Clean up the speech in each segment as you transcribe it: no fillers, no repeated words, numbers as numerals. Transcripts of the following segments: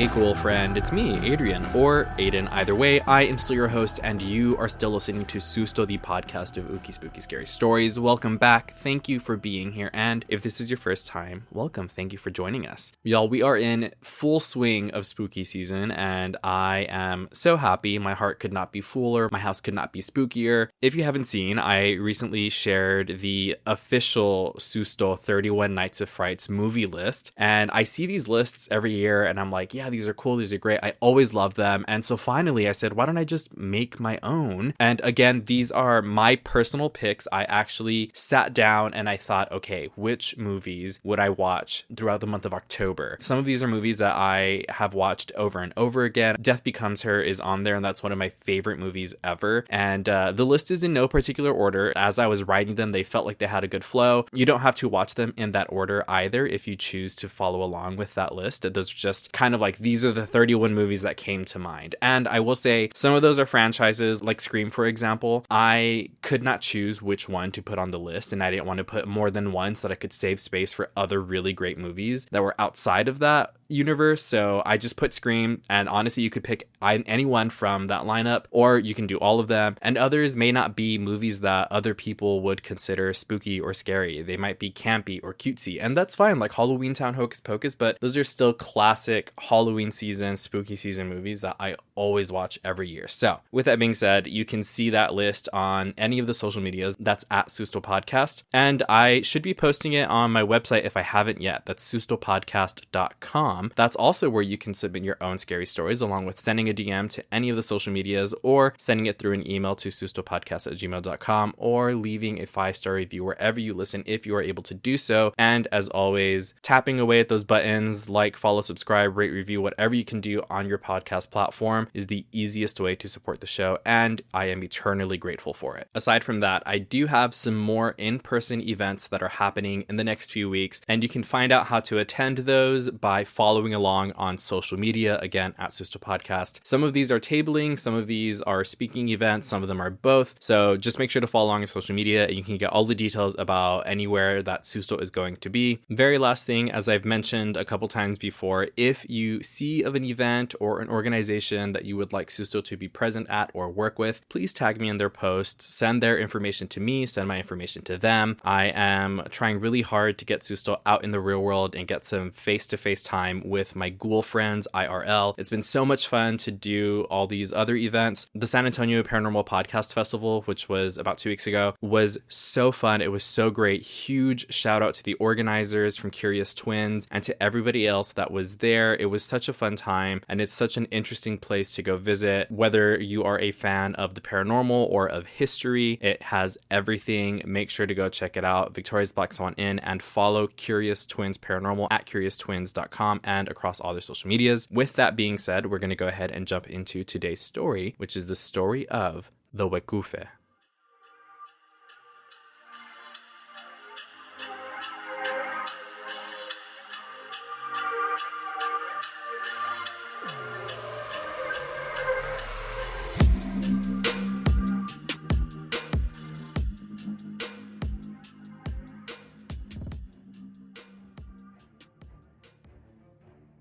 Hey cool friend, it's me, Adrian, or Ayden. Either way, I am still your host, and you are still listening to Susto, the podcast of Ookie Spooky Scary Stories. Welcome back. Thank you for being here, and if this is your first time, welcome. Thank you for joining us. Y'all, we are in full swing of spooky season, and I am so happy. My heart could not be fuller. My house could not be spookier. If you haven't seen, I recently shared the official Susto 31 Nights of Frights movie list, and I see these lists every year, and I'm like, yeah, these are cool, these are great, I always love them. And so finally I said, why don't I just make my own? And again, these are my personal picks. I actually sat down and I thought, okay, which movies would I watch throughout the month of October? Some of these are movies that I have watched over and over again. Death Becomes Her is on there, and that's one of my favorite movies ever. And the list is in no particular order. As I was writing them, they felt like they had a good flow. You don't have to watch them in that order either if you choose to follow along with that list. Those are just kind of like, these are the 31 movies that came to mind. And I will say some of those are franchises, like Scream, for example. I could not choose which one to put on the list, and I didn't want to put more than one so that I could save space for other really great movies that were outside of that universe. So I just put Scream, and honestly, you could pick anyone from that lineup, or you can do all of them. And others may not be movies that other people would consider spooky or scary. They might be campy or cutesy, and that's fine, like Halloween Town Hocus Pocus, but those are still classic Halloween season, spooky season movies that I always watch every year. So with that being said, you can see that list on any of the social medias. That's at Susto Podcast, and I should be posting it on my website if I haven't yet. That's sustopodcast.com. That's also where you can submit your own scary stories, along with sending a DM to any of the social medias, or sending it through an email to sustopodcast@gmail.com, or leaving a 5-star review wherever you listen if you are able to do so. And as always, tapping away at those buttons, like, follow, subscribe, rate, review, whatever you can do on your podcast platform is the easiest way to support the show, and I am eternally grateful for it. Aside from that, I do have some more in-person events that are happening in the next few weeks, and you can find out how to attend those by following along on social media, again, at Susto Podcast. Some of these are tabling, some of these are speaking events, some of them are both. So just make sure to follow along on social media, and you can get all the details about anywhere that Susto is going to be. Very last thing, as I've mentioned a couple times before, if you see of an event or an organization that you would like Susto to be present at or work with, please tag me in their posts, send their information to me, send my information to them. I am trying really hard to get Susto out in the real world and get some face-to-face time with my ghoul friends IRL. It's been so much fun to do all these other events. The San Antonio Paranormal Podcast Festival, which was about 2 weeks ago, was so fun. It was so great. Huge shout out to the organizers from Curious Twins and to everybody else that was there. It was such a fun time, and it's such an interesting place to go visit. Whether you are a fan of the paranormal or of history, it has everything. Make sure to go check it out. Victoria's Black Swan Inn, and follow Curious Twins Paranormal at CuriousTwins.com and across all their social medias. With that being said, we're going to go ahead and jump into today's story, which is the story of the Wekufe.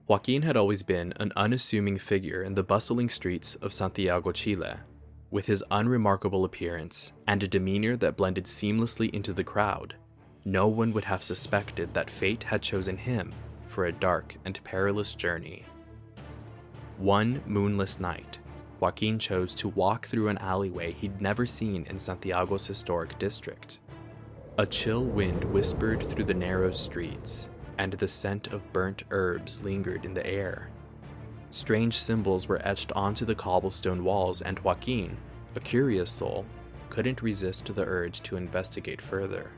Joaquin had always been an unassuming figure in the bustling streets of Santiago, Chile. With his unremarkable appearance and a demeanor that blended seamlessly into the crowd, no one would have suspected that fate had chosen him for a dark and perilous journey. One moonless night, Joaquin chose to walk through an alleyway he'd never seen in Santiago's historic district. A chill wind whispered through the narrow streets, and the scent of burnt herbs lingered in the air. Strange symbols were etched onto the cobblestone walls, and Joaquin, a curious soul, couldn't resist the urge to investigate further.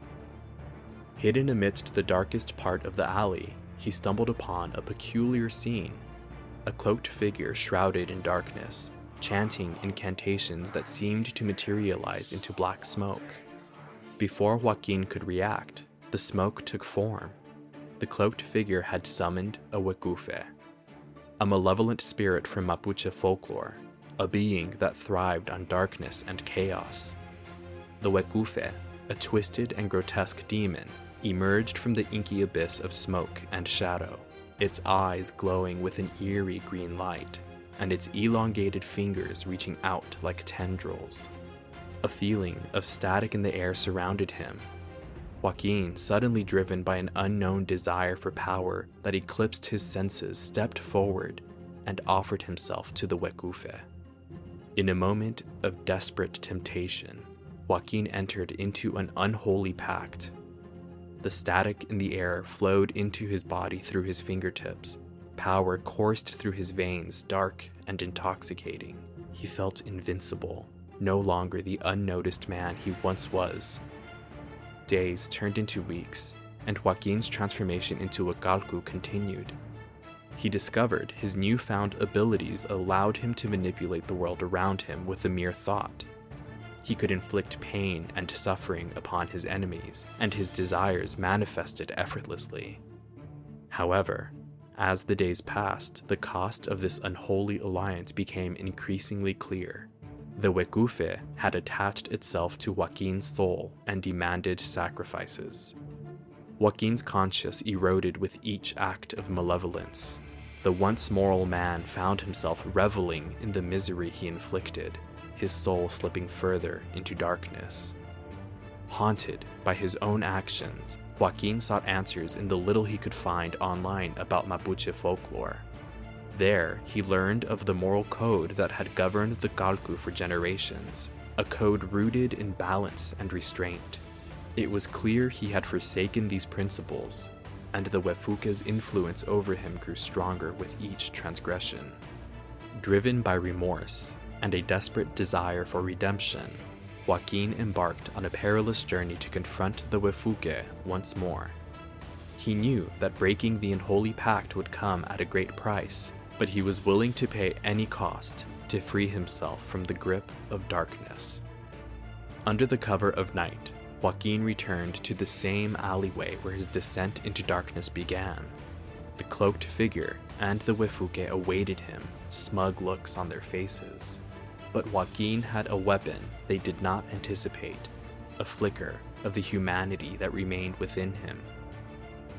Hidden amidst the darkest part of the alley, he stumbled upon a peculiar scene. A cloaked figure shrouded in darkness, chanting incantations that seemed to materialize into black smoke. Before Joaquin could react, the smoke took form. The cloaked figure had summoned a Wekufe, a malevolent spirit from Mapuche folklore, a being that thrived on darkness and chaos. The Wekufe, a twisted and grotesque demon, emerged from the inky abyss of smoke and shadow. its eyes glowing with an eerie green light, and its elongated fingers reaching out like tendrils. A feeling of static in the air surrounded him. Joaquin, suddenly driven by an unknown desire for power that eclipsed his senses, stepped forward and offered himself to the Wekufe. In a moment of desperate temptation, Joaquin entered into an unholy pact. The static in the air flowed into his body through his fingertips. Power coursed through his veins, dark and intoxicating. He felt invincible, no longer the unnoticed man he once was. Days turned into weeks, and Joaquin's transformation into a Galku continued. He discovered his newfound abilities allowed him to manipulate the world around him with a mere thought. He could inflict pain and suffering upon his enemies, and his desires manifested effortlessly. However, as the days passed, the cost of this unholy alliance became increasingly clear. The Wekufe had attached itself to Joaquin's soul and demanded sacrifices. Joaquin's conscience eroded with each act of malevolence. The once moral man found himself reveling in the misery he inflicted, his soul slipping further into darkness. Haunted by his own actions, Joaquin sought answers in the little he could find online about Mapuche folklore. There, he learned of the moral code that had governed the Galku for generations, a code rooted in balance and restraint. It was clear he had forsaken these principles, and the Wefuke's influence over him grew stronger with each transgression. Driven by remorse and a desperate desire for redemption, Joaquin embarked on a perilous journey to confront the Wekufe once more. He knew that breaking the unholy pact would come at a great price, but he was willing to pay any cost to free himself from the grip of darkness. Under the cover of night, Joaquin returned to the same alleyway where his descent into darkness began. The cloaked figure and the Wekufe awaited him, smug looks on their faces. But Joaquin had a weapon they did not anticipate, a flicker of the humanity that remained within him.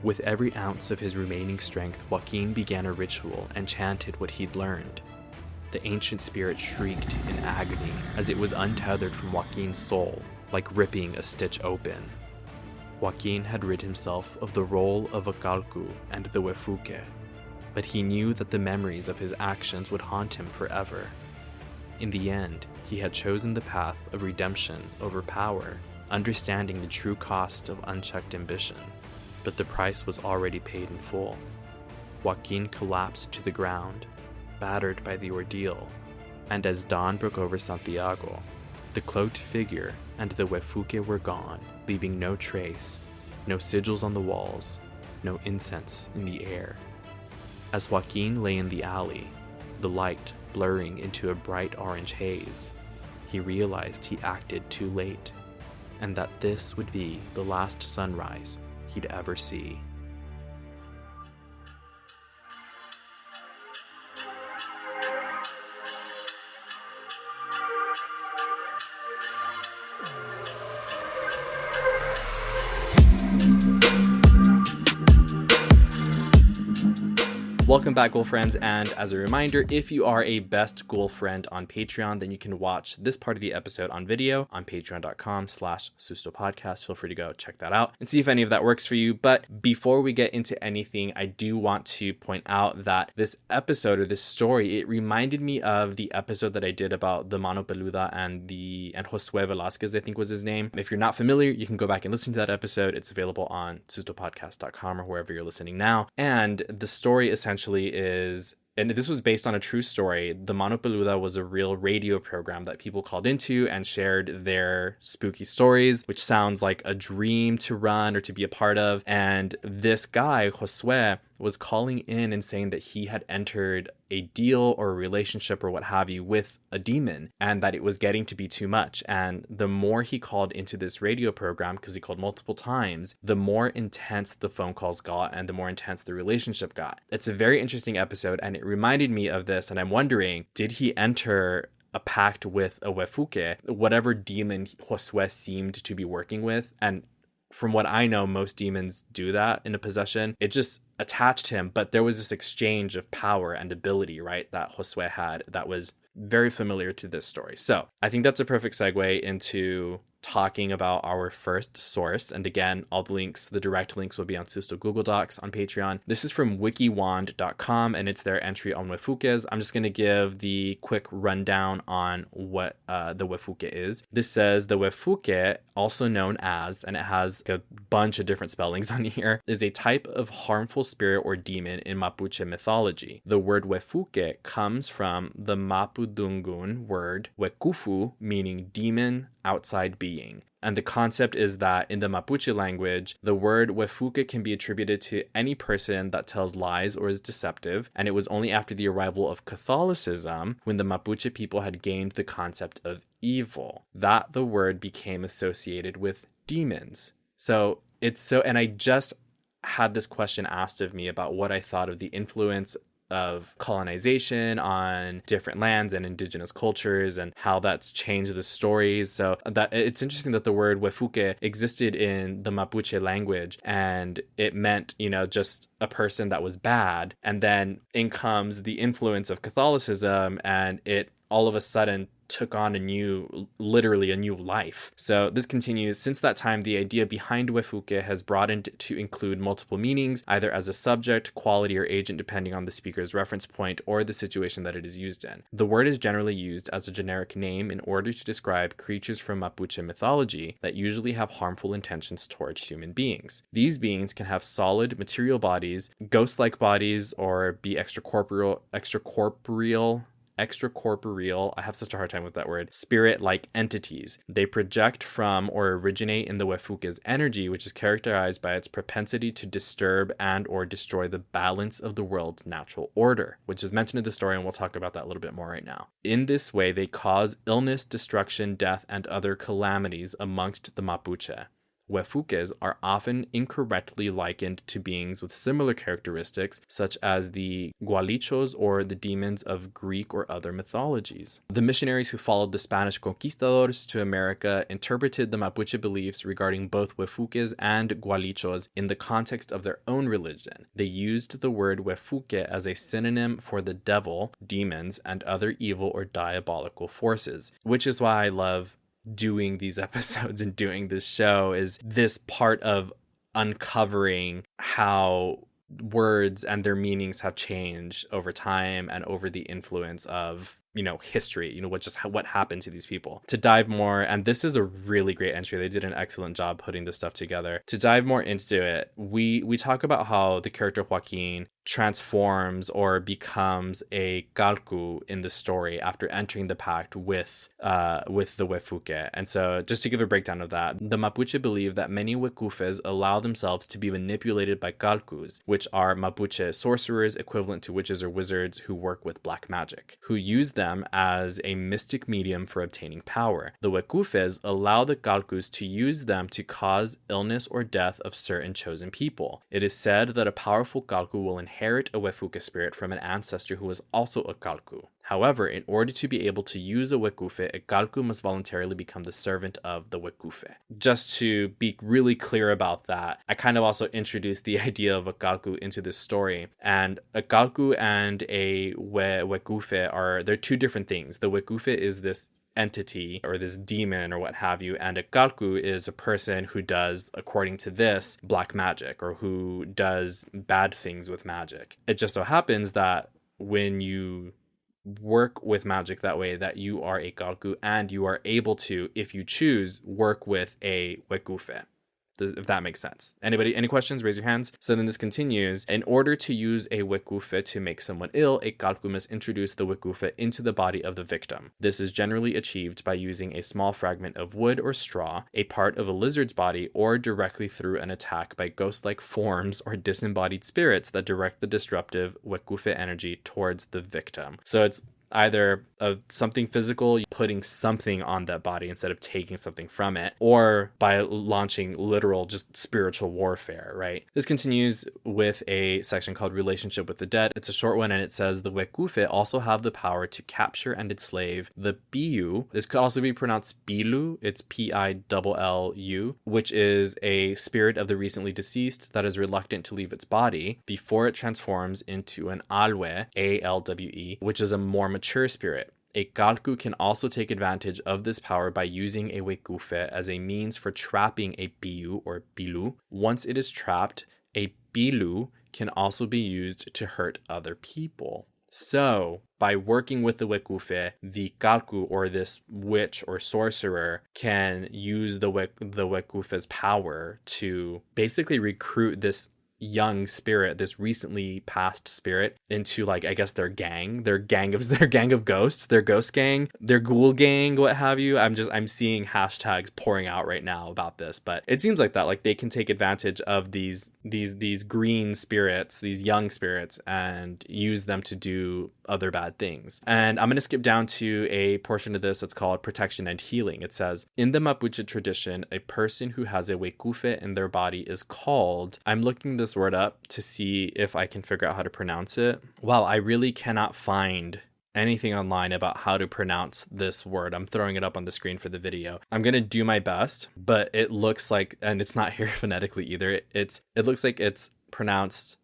With every ounce of his remaining strength, Joaquin began a ritual and chanted what he'd learned. The ancient spirit shrieked in agony as it was untethered from Joaquin's soul, like ripping a stitch open. Joaquin had rid himself of the role of a Galku and the Wekufe, but he knew that the memories of his actions would haunt him forever. In the end, he had chosen the path of redemption over power, understanding the true cost of unchecked ambition. But the price was already paid in full. Joaquin collapsed to the ground, battered by the ordeal, and as dawn broke over Santiago, the cloaked figure and the Wekufe were gone, leaving no trace, no sigils on the walls, no incense in the air. As Joaquin lay in the alley, the light blurring into a bright orange haze, he realized he acted too late, and that this would be the last sunrise he'd ever see. Welcome back, Ghoul friends, and as a reminder, if you are a best Ghoul friend on Patreon, then you can watch this part of the episode on video on patreon.com/sustopodcast. Feel free to go check that out and see if any of that works for you. But before we get into anything, I do want to point out that this episode, or this story, it reminded me of the episode that I did about the Mano Peluda and Josue Velasquez, I think was his name. If you're not familiar, you can go back and listen to that episode. It's available on sustopodcast.com or wherever you're listening now. And the story essentially is, and this was based on a true story, the Mano Peluda was a real radio program that people called into and shared their spooky stories, which sounds like a dream to run or to be a part of. And this guy, Josue, was calling in and saying that he had entered a deal or a relationship or what have you with a demon, and that it was getting to be too much. And the more he called into this radio program, because he called multiple times, the more intense the phone calls got and the more intense the relationship got. It's a very interesting episode, and it reminded me of this, and I'm wondering, did he enter a pact with a Wekufe, whatever demon Josue seemed to be working with? And from what I know, most demons do that in a possession. It just attached him, but there was this exchange of power and ability, right, that Josue had that was very familiar to this story. So I think that's a perfect segue into talking about our first source. And again, all the direct links will be on Susto Google Docs on Patreon. This is from wikiwand.com, and it's their entry on Wefukes. I'm just going to give the quick rundown on what the Wefuke is. This says the Wefuke, also known as, and it has a bunch of different spellings on here, is a type of harmful spirit or demon in Mapuche mythology. The word Wefuke comes from the Mapudungun word Wekufu, meaning demon, outside being. And the concept is that in the Mapuche language, the word Wefuke can be attributed to any person that tells lies or is deceptive. And it was only after the arrival of Catholicism, when the Mapuche people had gained the concept of evil, that the word became associated with demons. So and I just had this question asked of me about what I thought of the influence of colonization on different lands and indigenous cultures and how that's changed the stories. So that it's interesting that the word Wefuke existed in the Mapuche language, and it meant, just a person that was bad. And then in comes the influence of Catholicism, and it all of a sudden took on literally a new life. So this continues. Since that time, the idea behind Wefuke has broadened to include multiple meanings, either as a subject, quality, or agent, depending on the speaker's reference point or the situation that it is used in. The word is generally used as a generic name in order to describe creatures from Mapuche mythology that usually have harmful intentions towards human beings. These beings can have solid material bodies, ghost-like bodies, or be extracorporeal, I have such a hard time with that word, spirit-like entities. They project from or originate in the Wefuke's energy, which is characterized by its propensity to disturb and or destroy the balance of the world's natural order, which is mentioned in the story, and we'll talk about that a little bit more right now. In this way, they cause illness, destruction, death, and other calamities amongst the Mapuche. Wefukes are often incorrectly likened to beings with similar characteristics, such as the gualichos or the demons of Greek or other mythologies. The missionaries who followed the Spanish conquistadors to America interpreted the Mapuche beliefs regarding both Wefukes and gualichos in the context of their own religion. They used the word Wefuke as a synonym for the devil, demons, and other evil or diabolical forces, which is why I love doing these episodes and doing this show, is this part of uncovering how words and their meanings have changed over time and over the influence of history, what happened to these people. To dive more, and this is a really great entry, they did an excellent job putting this stuff together. To dive more into it, we talk about how the character Joaquin transforms or becomes a Calcu in the story after entering the pact with the Wefuke. And so just to give a breakdown of that, the Mapuche believe that many Wekufes allow themselves to be manipulated by Calcus, which are Mapuche sorcerers equivalent to witches or wizards who work with black magic, who use them as a mystic medium for obtaining power. The Wekufes allow the Calcus to use them to cause illness or death of certain chosen people. It is said that a powerful Calcu will inherit a Wefuke spirit from an ancestor who is also a Calcu. However, in order to be able to use a Wekufe, a Calcu must voluntarily become the servant of the Wekufe. Just to be really clear about that, I kind of also introduced the idea of a Calcu into this story. And a Calcu and a Wekufe they're two different things. The Wekufe is this entity or this demon or what have you, and a Calcu is a person who does, according to this, black magic, or who does bad things with magic. It just so happens that when you work with magic that way, that you are a Calcu and you are able to, if you choose, work with a Wekufe. If that makes sense. Anybody, any questions? Raise your hands. So then this continues. In order to use a Wekufe to make someone ill, a Calcu must introduce the Wekufe into the body of the victim. This is generally achieved by using a small fragment of wood or straw, a part of a lizard's body, or directly through an attack by ghost-like forms or disembodied spirits that direct the disruptive Wekufe energy towards the victim. So it's either of something physical, putting something on that body instead of taking something from it, or by launching literal just spiritual warfare, right? This continues with a section called Relationship with the Dead. It's a short one, and it says the Wekufe also have the power to capture and enslave the Biu. This could also be pronounced Bilu. It's Pillu, which is a spirit of the recently deceased that is reluctant to leave its body before it transforms into an Alwe, Alwe, which is a more mature spirit. A Galku can also take advantage of this power by using a Wekufe as a means for trapping a Biu or Bilu. Once it is trapped, a Bilu can also be used to hurt other people. So, by working with the Wekufe, the Galku, or this witch or sorcerer, can use the Wekufe's power to basically recruit this young spirit, this recently passed spirit, into, like, I guess their gang of ghosts, their ghost gang, their ghoul gang, what have you. I'm seeing hashtags pouring out right now about this, but it seems like that, like, they can take advantage of these green spirits, these young spirits, and use them to do other bad things. And I'm going to skip down to a portion of this that's called Protection and Healing. It says, in the Mapuche tradition, a person who has a Wekufe in their body is called, I'm looking this word up to see if I can figure out how to pronounce it. Wow, I really cannot find anything online about how to pronounce this word. I'm throwing it up on the screen for the video. I'm going to do my best, but it looks like, and it's not here phonetically either, it looks like it's pronounced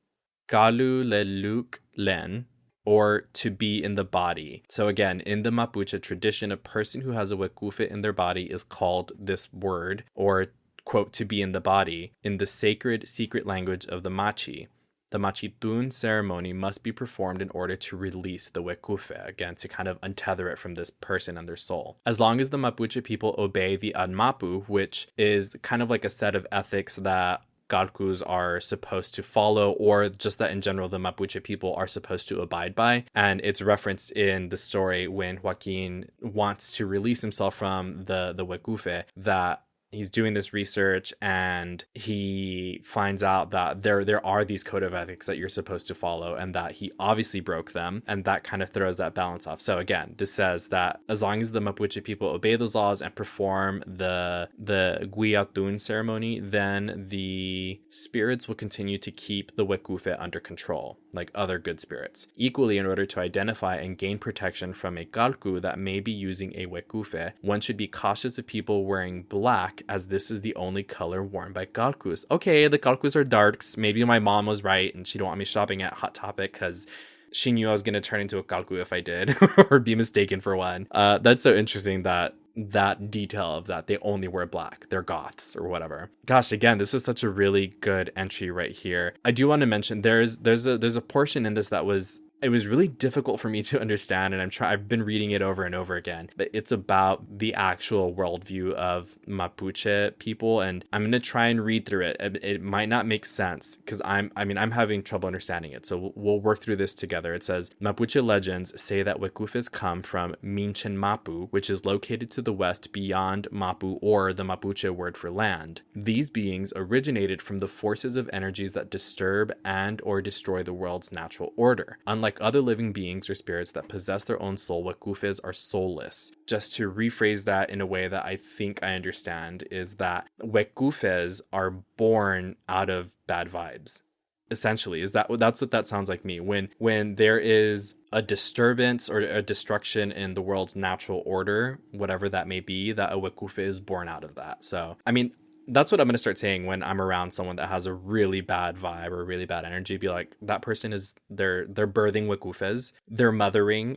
Galu Leluk Len, or to be in the body. So again, in the Mapuche tradition, a person who has a Wekufe in their body is called this word, or quote, to be in the body, in the sacred secret language of the Machi. The Machitun ceremony must be performed in order to release the Wekufe, again, to kind of untether it from this person and their soul. As long as the Mapuche people obey the Anmapu, which is kind of like a set of ethics that Galkus are supposed to follow, or just that in general the Mapuche people are supposed to abide by. And it's referenced in the story when Joaquin wants to release himself from the Wekufe, that he's doing this research and he finds out that there are these code of ethics that you're supposed to follow, and that he obviously broke them, and that kind of throws that balance off. So again, this says that as long as the Mapuche people obey those laws and perform the Guiatun ceremony, then the spirits will continue to keep the Wekufe under control, like other good spirits. Equally, in order to identify and gain protection from a Galku that may be using a Wekufe, one should be cautious of people wearing black, as this is the only color worn by Galkus. Okay, the Galkus are darks. Maybe my mom was right and she didn't want me shopping at Hot Topic because she knew I was going to turn into a Galku if I did, or be mistaken for one. That's so interesting that detail of that they only wear black. They're goths or whatever. Gosh, again, this is such a really good entry right here. I do want to mention there's a portion in this that was really difficult for me to understand, and I've been reading it over and over again, but it's about the actual worldview of Mapuche people, and I'm going to try and read through it. It might not make sense because I'm having trouble understanding it, so we'll work through this together. It says, Mapuche legends say that Wekufes come from Minchen Mapu, which is located to the west beyond Mapu, or the Mapuche word for land. These beings originated from the forces of energies that disturb and or destroy the world's natural order. Unlike other living beings or spirits that possess their own soul, Wekufes are soulless. Just to rephrase that in a way that I think I understand, is that Wekufes are born out of bad vibes. Essentially, that's what that sounds like me. When there is a disturbance or a destruction in the world's natural order, whatever that may be, that a Wekufe is born out of that. So, I mean, that's what I'm going to start saying when I'm around someone that has a really bad vibe or really bad energy. Be like, that person is, they're birthing Wekufes, they're mothering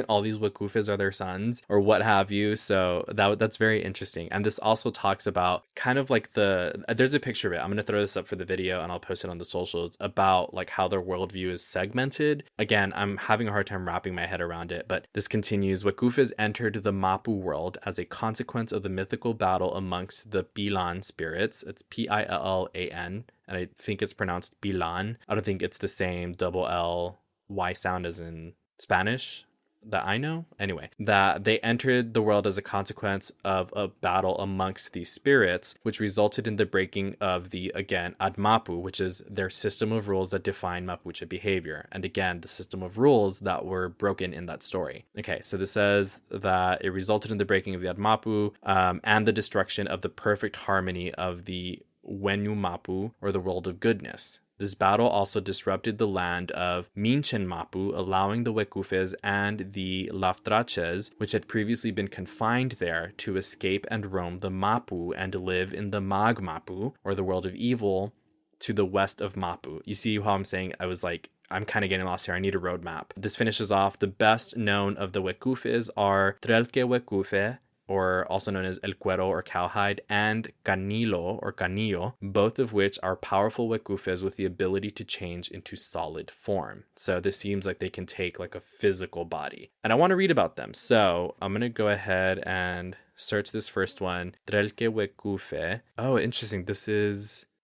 all these Wekufes are their sons or what have you. So that's very interesting. And this also talks about kind of like there's a picture of it. I'm going to throw this up for the video and I'll post it on the socials, about like how their worldview is segmented. Again, I'm having a hard time wrapping my head around it, but this continues. Wekufes entered the Mapu world as a consequence of the mythical battle amongst the Bilan spirits. It's Pillan, and I think it's pronounced Bilan. I don't think it's the same double L Y sound as in Spanish. that I know, anyway, that they entered the world as a consequence of a battle amongst these spirits, which resulted in the breaking of the, again, Admapu, which is their system of rules that define Mapuche behavior. And again, the system of rules that were broken in that story. Okay, so this says that it resulted in the breaking of the Admapu and the destruction of the perfect harmony of the Wenyu Mapu, or the world of goodness. This battle also disrupted the land of Minchen Mapu, allowing the Wekufes and the Laftraches, which had previously been confined there, to escape and roam the Mapu and live in the Mag Mapu, or the world of evil, to the west of Mapu. You see how I'm saying I'm kind of getting lost here. I need a roadmap. This finishes off. The best known of the Wekufes are Trelke Wekufe, or also known as El Cuero or Cowhide, and Canilo or Canillo, both of which are powerful Wekufes with the ability to change into solid form. So this seems like they can take like a physical body. And I want to read about them. So I'm going to go ahead and search this first one. Trelke Wekufe. Oh, interesting.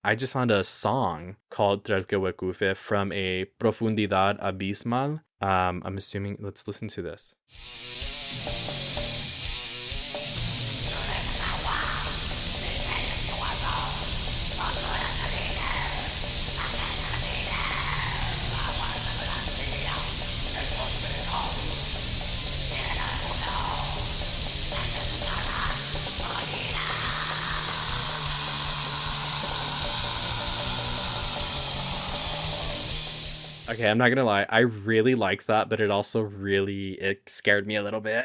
I just found a song called Trelke Wekufe from a Profundidad Abismal. I'm assuming, let's listen to this. Okay, I'm not gonna lie, I really liked that, but it scared me a little bit.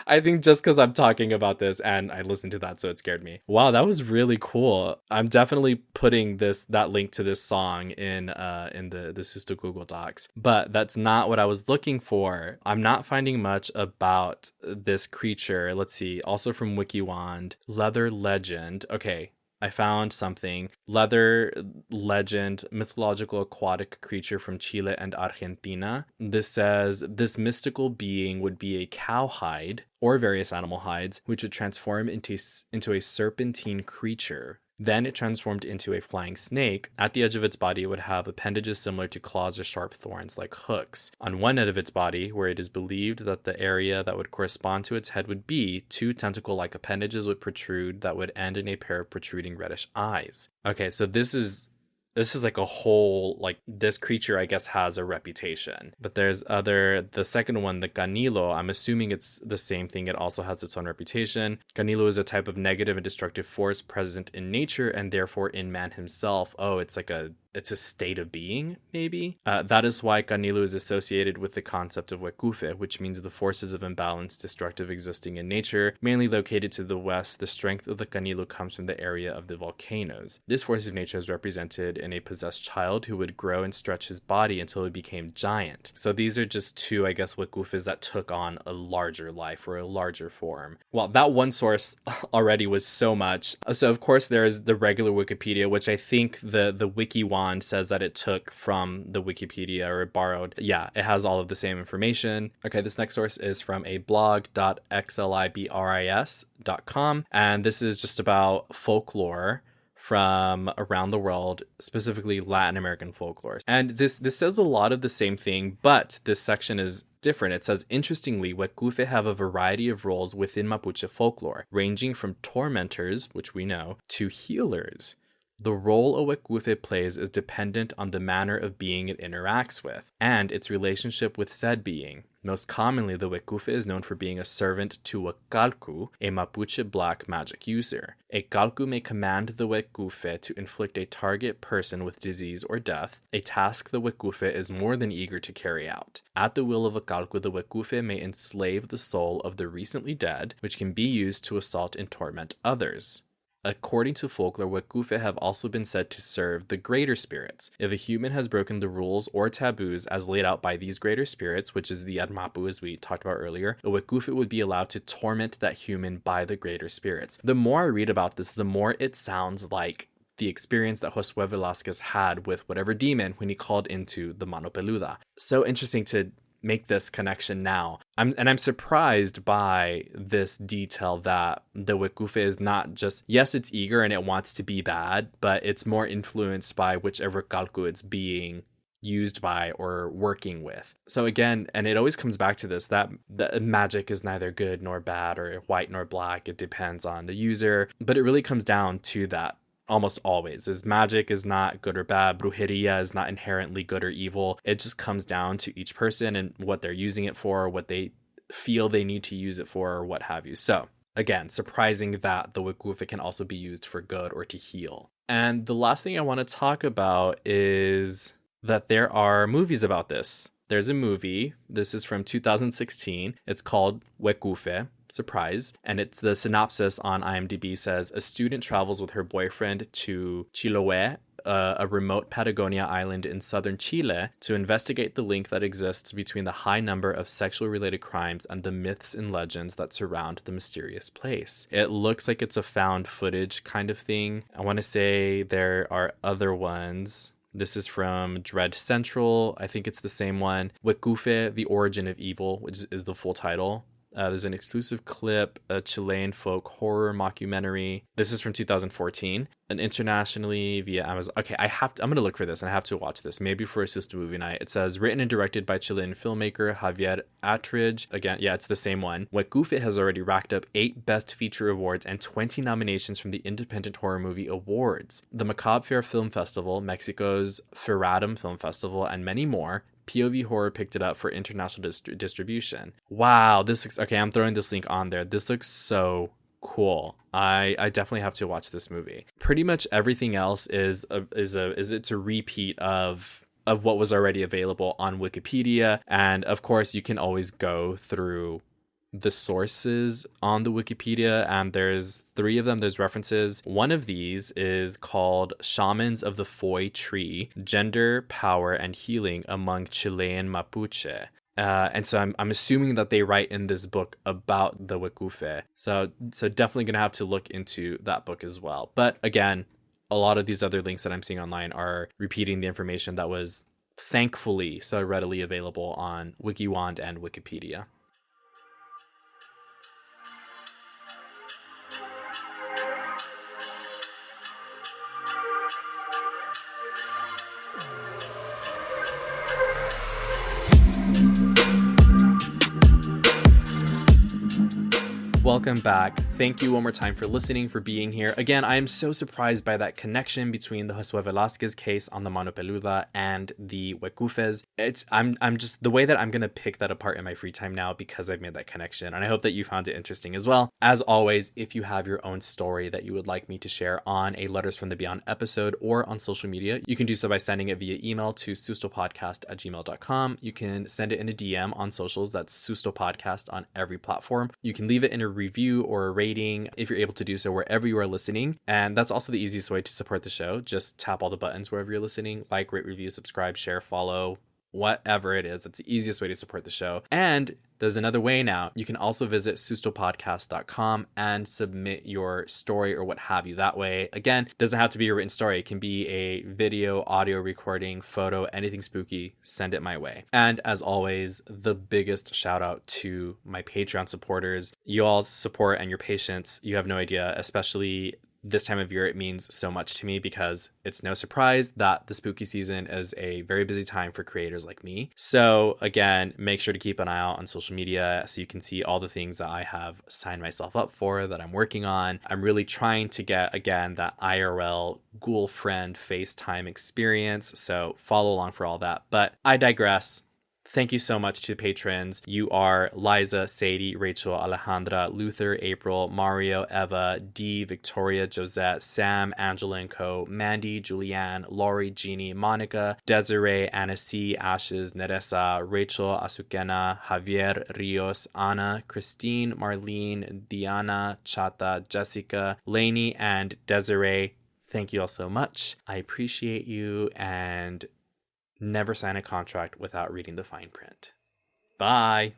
I think just because I'm talking about this and I listened to that, so it scared me. Wow, that was really cool. I'm definitely putting that link to this song in the Susto Google Docs, but that's not what I was looking for. I'm not finding much about this creature. Let's see, also from WikiWand, Leather Legend. Okay, I found something. Leather legend, mythological aquatic creature from Chile and Argentina. This says this mystical being would be a cowhide or various animal hides, which would transform into a serpentine creature. Then it transformed into a flying snake. At the edge of its body, it would have appendages similar to claws or sharp thorns like hooks. On one end of its body, where it is believed that the area that would correspond to its head would be, two tentacle-like appendages would protrude that would end in a pair of protruding reddish eyes. Okay, so this is like a whole, like, this creature, I guess, has a reputation. But there's the second one, the Canilo, I'm assuming it's the same thing. It also has its own reputation. Canilo is a type of negative and destructive force present in nature and therefore in man himself. Oh, it's a state of being, maybe? That is why Canilo is associated with the concept of Wekufe, which means the forces of imbalance destructive existing in nature. Mainly located to the west, the strength of the Canilo comes from the area of the volcanoes. This force of nature is represented in a possessed child who would grow and stretch his body until he became giant. So these are just two, I guess, Wekufes that took on a larger life or a larger form. Well, that one source already was so much. So of course there's the regular Wikipedia, which I think the WikiWand says that it took from the Wikipedia or it borrowed. Yeah, it has all of the same information. Okay, this next source is from a blog.xlibris.com, and this is just about folklore from around the world, specifically Latin American folklore. And this says a lot of the same thing, but this section is different. It says, interestingly, Wekufe have a variety of roles within Mapuche folklore, ranging from tormentors, which we know, to healers. The role a Wekufe plays is dependent on the manner of being it interacts with, and its relationship with said being. Most commonly, the Wekufe is known for being a servant to a Calcu, a Mapuche black magic user. A Calcu may command the Wekufe to inflict a target person with disease or death, a task the Wekufe is more than eager to carry out. At the will of a Calcu, the Wekufe may enslave the soul of the recently dead, which can be used to assault and torment others. According to folklore, Wekufe have also been said to serve the greater spirits. If a human has broken the rules or taboos as laid out by these greater spirits, which is the Admapu as we talked about earlier, a Wekufe would be allowed to torment that human by the greater spirits. The more I read about this, the more it sounds like the experience that Josué Velázquez had with whatever demon when he called into the Mano Peluda. So interesting to make this connection now. I'm surprised by this detail that the Wekufe is not just, yes, it's eager and it wants to be bad, but it's more influenced by whichever Calcu it's being used by or working with. So again, and it always comes back to this, that magic is neither good nor bad or white nor black. It depends on the user, but it really comes down to that almost always. Is magic is not good or bad. Brujeria is not inherently good or evil. It just comes down to each person and what they're using it for, what they feel they need to use it for, or what have you. So again, surprising that the Wekufe can also be used for good or to heal. And the last thing I want to talk about is that there are movies about this. There's a movie. This is from 2016. It's called Wekufe. Surprise. And it's the synopsis on IMDb says, a student travels with her boyfriend to Chiloé, a remote Patagonia island in southern Chile, to investigate the link that exists between the high number of sexually related crimes and the myths and legends that surround the mysterious place. It looks like it's a found footage kind of thing. I want to say there are other ones. This is from Dread Central. I think it's the same one. Wekufe, The Origin of Evil, which is the full title. There's an exclusive clip, a Chilean folk horror mockumentary. This is from 2014, and internationally via Amazon. Okay, I'm going to look for this, and I have to watch this, maybe for a sister movie night. It says, written and directed by Chilean filmmaker Javier Attridge. Again, yeah, it's the same one. Wekufe has already racked up 8 Best Feature Awards and 20 nominations from the Independent Horror Movie Awards, the Macabre Faire Film Festival, Mexico's Ferratum Film Festival, and many more. POV Horror picked it up for international distribution. Wow, this looks... Okay, I'm throwing this link on there. This looks so cool. I definitely have to watch this movie. Pretty much everything else is it's a repeat of what was already available on Wikipedia. And of course, you can always go through the sources on the Wikipedia, and there's 3 of them. There's references. One of these is called Shamans of the Foy Tree, Gender, Power, and Healing Among Chilean Mapuche. And so I'm assuming that they write in this book about the Wekufe. So definitely going to have to look into that book as well. But again, a lot of these other links that I'm seeing online are repeating the information that was thankfully so readily available on WikiWand and Wikipedia. Welcome back. Thank you one more time for listening, for being here. Again, I am so surprised by that connection between the Josue Velasquez case on the Mano Peluda and the Wekufes. I'm just, the way that I'm going to pick that apart in my free time now because I've made that connection. And I hope that you found it interesting as well. As always, if you have your own story that you would like me to share on a Letters from the Beyond episode or on social media, you can do so by sending it via email to sustopodcast@gmail.com. You can send it in a DM on socials. That's sustopodcast on every platform. You can leave it in a review or a rating if you're able to do so wherever you are listening. And that's also the easiest way to support the show. Just tap all the buttons wherever you're listening: like, rate, review, subscribe, share, follow, whatever it is. That's the easiest way to support the show. And there's another way now. You can also visit sustopodcast.com and submit your story or what have you that way. Again, it doesn't have to be a written story. It can be a video, audio recording, photo, anything spooky. Send it my way. And as always, the biggest shout out to my Patreon supporters. You all's support and your patience, you have no idea, especially this time of year. It means so much to me because it's no surprise that the spooky season is a very busy time for creators like me. So again, make sure to keep an eye out on social media so you can see all the things that I have signed myself up for, that I'm working on. I'm really trying to get, again, that IRL ghoul friend FaceTime experience. So follow along for all that. But I digress. Thank you so much to patrons. You are Liza, Sadie, Rachel, Alejandra, Luther, April, Mario, Eva, Dee, Victoria, Josette, Sam, Angela and Co, Mandy, Julianne, Laurie, Jeannie, Monica, Desiree, Anna C, Ashes, Neresa, Rachel, Azucena, Javier, Rios, Anna, Christine, Marlene, Diana, Chata, Jessica, Lainey, and Desiree. Thank you all so much. I appreciate you, and never sign a contract without reading the fine print. Bye.